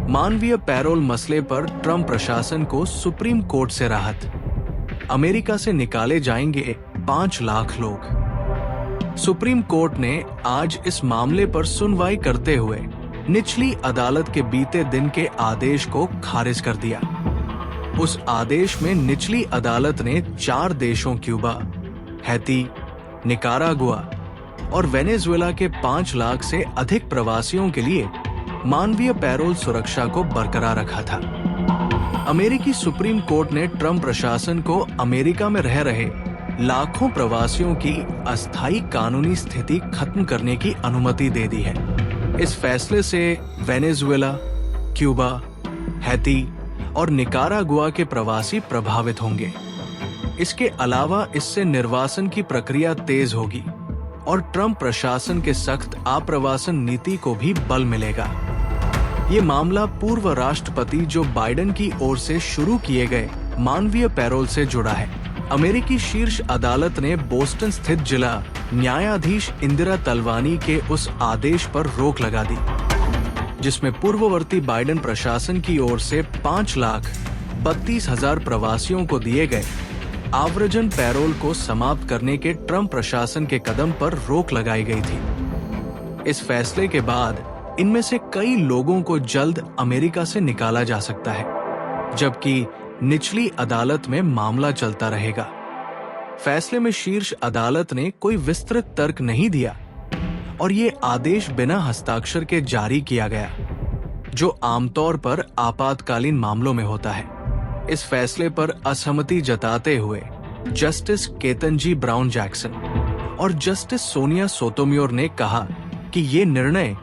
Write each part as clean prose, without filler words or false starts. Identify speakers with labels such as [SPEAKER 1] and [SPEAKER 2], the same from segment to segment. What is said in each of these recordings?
[SPEAKER 1] मानवीय पैरोल मसले पर ट्रंप प्रशासन को सुप्रीम कोर्ट से राहत। अमेरिका से निकाले जाएंगे 5 लाख लोग। सुप्रीम कोर्ट ने आज इस मामले पर सुनवाई करते हुए निचली अदालत के बीते दिन के आदेश को खारिज कर दिया। उस आदेश में निचली अदालत ने 4 देशों क्यूबा, हैती, निकारागुआ और वेनेजुएला के 5 लाख से अधिक प्रवासियों के लिए मानवीय पैरोल सुरक्षा को बरकरार रखा था। अमेरिकी सुप्रीम कोर्ट ने ट्रंप प्रशासन को अमेरिका में रह रहे लाखों प्रवासियों की अस्थायी कानूनी स्थिति खत्म करने की अनुमति दे दी है। इस फैसले से वेनेजुएला, क्यूबा, हैती और निकारागुआ के प्रवासी प्रभावित होंगे। इसके अलावा इससे निर्वासन की प्रक्रिया तेज होगी और ट्रंप प्रशासन के सख्त आप्रवासन नीति को भी बल मिलेगा। ये मामला पूर्व राष्ट्रपति जो बाइडेन की ओर से शुरू किए गए मानवीय पैरोल से जुड़ा है। अमेरिकी शीर्ष अदालत ने बोस्टन स्थित जिला न्यायाधीश इंदिरा तलवानी के उस आदेश पर रोक लगा दी, जिसमें पूर्ववर्ती बाइडेन प्रशासन की ओर से 5,32,000 प्रवासियों को दिए गए आव्रजन पैरोल को समाप्त करने के ट्रंप प्रशासन के कदम पर रोक लगाई गई थी। इस फैसले के बाद इनमें से कई लोगों को जल्द अमेरिका से निकाला जा सकता है, जबकि निचली अदालत में मामला चलता रहेगा। फैसले में शीर्ष अदालत ने कोई विस्तृत तर्क नहीं दिया और ये आदेश बिना हस्ताक्षर के जारी किया गया, जो आमतौर पर आपातकालीन मामलों में होता है। इस फैसले पर असहमति जताते हुए जस्टिस केतनजी ब्राउन जैक्सन और जस्टिस सोनिया सोटोमेयोर ने कहा कि ये निर्णय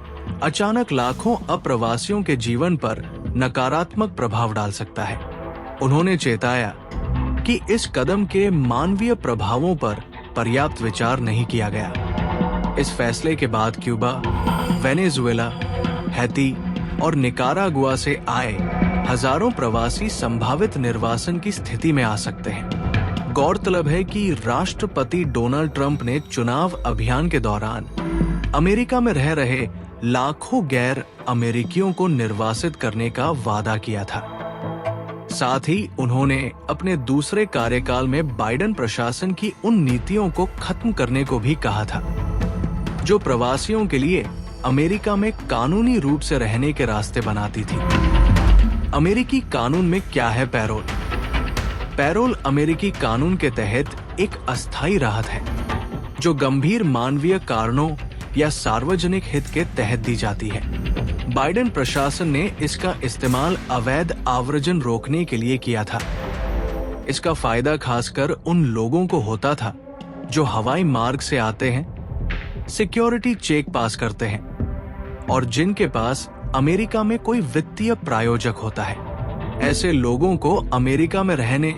[SPEAKER 1] अचानक लाखों अप्रवासियों के जीवन पर नकारात्मक प्रभाव डाल सकता है। उन्होंने चेताया कि इस कदम के मानवीय प्रभावों पर पर्याप्त विचार नहीं किया गया। इस फैसले के बाद क्यूबा, वेनेजुएला, हैती और निकारागुआ से आए हजारों प्रवासी संभावित निर्वासन की स्थिति में आ सकते हैं। गौरतलब है कि राष्ट्रपति डोनाल्ड ट्रंप ने चुनाव अभियान के दौरान अमेरिका में रह रहे लाखों गैर अमेरिकियों को निर्वासित करने का वादा किया था। साथ ही उन्होंने अपने दूसरे कार्यकाल में बाइडेन प्रशासन की उन नीतियों को खत्म करने को भी कहा था, जो प्रवासियों के लिए अमेरिका में कानूनी रूप से रहने के रास्ते बनाती थी। अमेरिकी कानून में क्या है पैरोल? पैरोल अमेरिकी कानून के तहत एक अस्थायी राहत है, जो गंभीर मानवीय कारणों या सार्वजनिक हित के तहत दी जाती है। बाइडेन प्रशासन ने इसका इस्तेमाल अवैध आव्रजन रोकने के लिए किया था। इसका फायदा खासकर उन लोगों को होता था जो हवाई मार्ग से आते हैं, सिक्योरिटी चेक पास करते हैं और जिनके पास अमेरिका में कोई वित्तीय प्रायोजक होता है। ऐसे लोगों को अमेरिका में रहने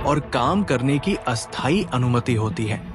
[SPEAKER 1] और काम करने की अस्थायी अनुमति होती है।